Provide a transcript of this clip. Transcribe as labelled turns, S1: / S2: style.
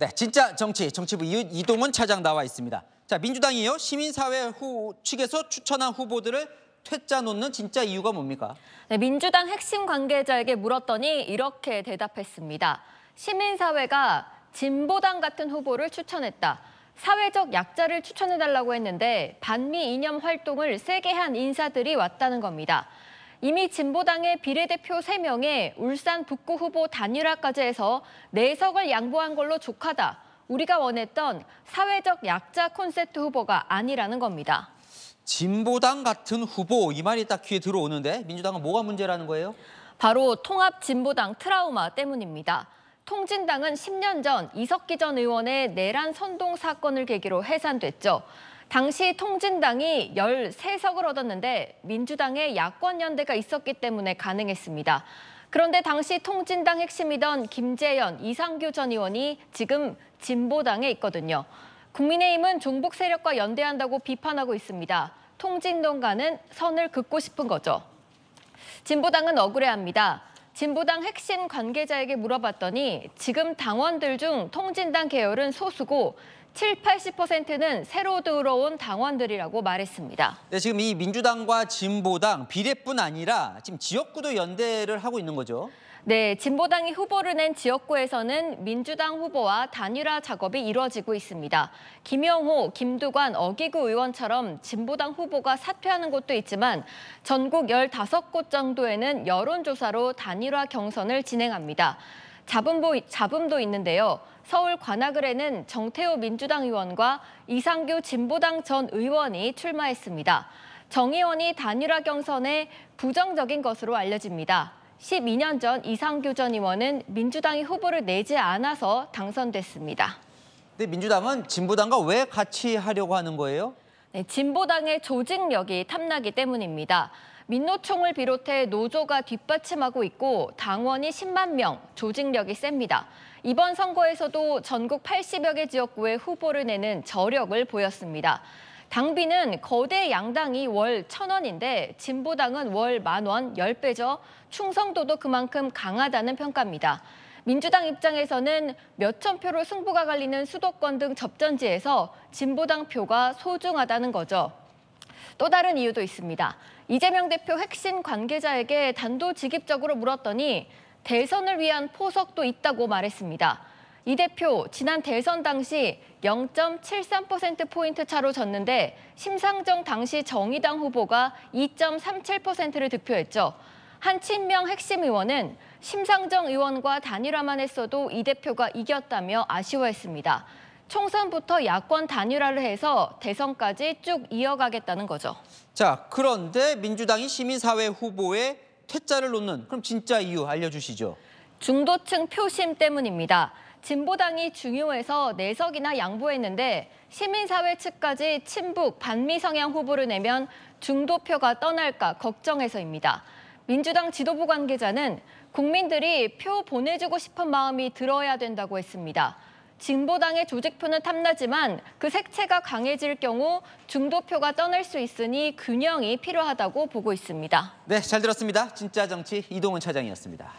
S1: 네, 진짜 정치, 정치부 이동훈 차장 나와 있습니다. 자, 민주당이요. 시민사회 측에서 추천한 후보들을 퇴짜 놓는 진짜 이유가 뭡니까?
S2: 네, 민주당 핵심 관계자에게 물었더니 이렇게 대답했습니다. 시민사회가 진보당 같은 후보를 추천했다. 사회적 약자를 추천해달라고 했는데 반미 이념 활동을 세게 한 인사들이 왔다는 겁니다. 이미 진보당의 비례대표 3명에 울산 북구 후보 단일화까지 해서 4석을 양보한 걸로 족하다. 우리가 원했던 사회적 약자 콘셉트 후보가 아니라는 겁니다.
S1: 진보당 같은 후보, 이 말이 딱 귀에 들어오는데 민주당은 뭐가 문제라는 거예요?
S2: 바로 통합 진보당 트라우마 때문입니다. 통진당은 10년 전 이석기 전 의원의 내란 선동 사건을 계기로 해산됐죠. 당시 통진당이 13석을 얻었는데 민주당의 야권 연대가 있었기 때문에 가능했습니다. 그런데 당시 통진당 핵심이던 김재현, 이상규 전 의원이 지금 진보당에 있거든요. 국민의힘은 종북 세력과 연대한다고 비판하고 있습니다. 통진당과는 선을 긋고 싶은 거죠. 진보당은 억울해합니다. 진보당 핵심 관계자에게 물어봤더니 지금 당원들 중 통진당 계열은 소수고 80%는 새로 들어온 당원들이라고 말했습니다.
S1: 네, 지금 이 민주당과 진보당 비례뿐 아니라 지금 지역구도 연대를 하고 있는 거죠?
S2: 네, 진보당이 후보를 낸 지역구에서는 민주당 후보와 단일화 작업이 이루어지고 있습니다. 김영호, 김두관, 어기구 의원처럼 진보당 후보가 사퇴하는 곳도 있지만 전국 15곳 정도에는 여론조사로 단일화 경선을 진행합니다. 잡음도 있는데요. 서울 관악을에는 정태호 민주당 의원과 이상규 진보당 전 의원이 출마했습니다. 정 의원이 단일화 경선에 부정적인 것으로 알려집니다. 12년 전 이상규 전 의원은 민주당이 후보를 내지 않아서 당선됐습니다.
S1: 근데 민주당은 진보당과 왜 같이 하려고 하는 거예요?
S2: 네, 진보당의 조직력이 탐나기 때문입니다. 민노총을 비롯해 노조가 뒷받침하고 있고 당원이 10만 명, 조직력이 셉니다. 이번 선거에서도 전국 80여 개 지역구에 후보를 내는 저력을 보였습니다. 당비는 거대 양당이 월 1,000원인데 진보당은 월 10,000원, 10배죠. 충성도도 그만큼 강하다는 평가입니다. 민주당 입장에서는 몇천 표로 승부가 갈리는 수도권 등 접전지에서 진보당 표가 소중하다는 거죠. 또 다른 이유도 있습니다. 이재명 대표 핵심 관계자에게 단도직입적으로 물었더니 대선을 위한 포석도 있다고 말했습니다. 이 대표 지난 대선 당시 0.73%포인트 차로 졌는데 심상정 당시 정의당 후보가 2.37%를 득표했죠. 한 친명 핵심 의원은 심상정 의원과 단일화만 했어도 이 대표가 이겼다며 아쉬워했습니다. 총선부터 야권 단일화를 해서 대선까지 쭉 이어가겠다는 거죠.
S1: 자, 그런데 민주당이 시민사회 후보에 퇴짜를 놓는 그럼 진짜 이유 알려주시죠.
S2: 중도층 표심 때문입니다. 진보당이 중요해서 4석이나 양보했는데 시민사회 측까지 친북, 반미 성향 후보를 내면 중도표가 떠날까 걱정해서입니다. 민주당 지도부 관계자는 국민들이 표 보내주고 싶은 마음이 들어야 된다고 했습니다. 진보당의 조직표는 탐나지만 그 색채가 강해질 경우 중도표가 떠날 수 있으니 균형이 필요하다고 보고 있습니다.
S1: 네, 잘 들었습니다. 진짜 정치 이동훈 차장이었습니다.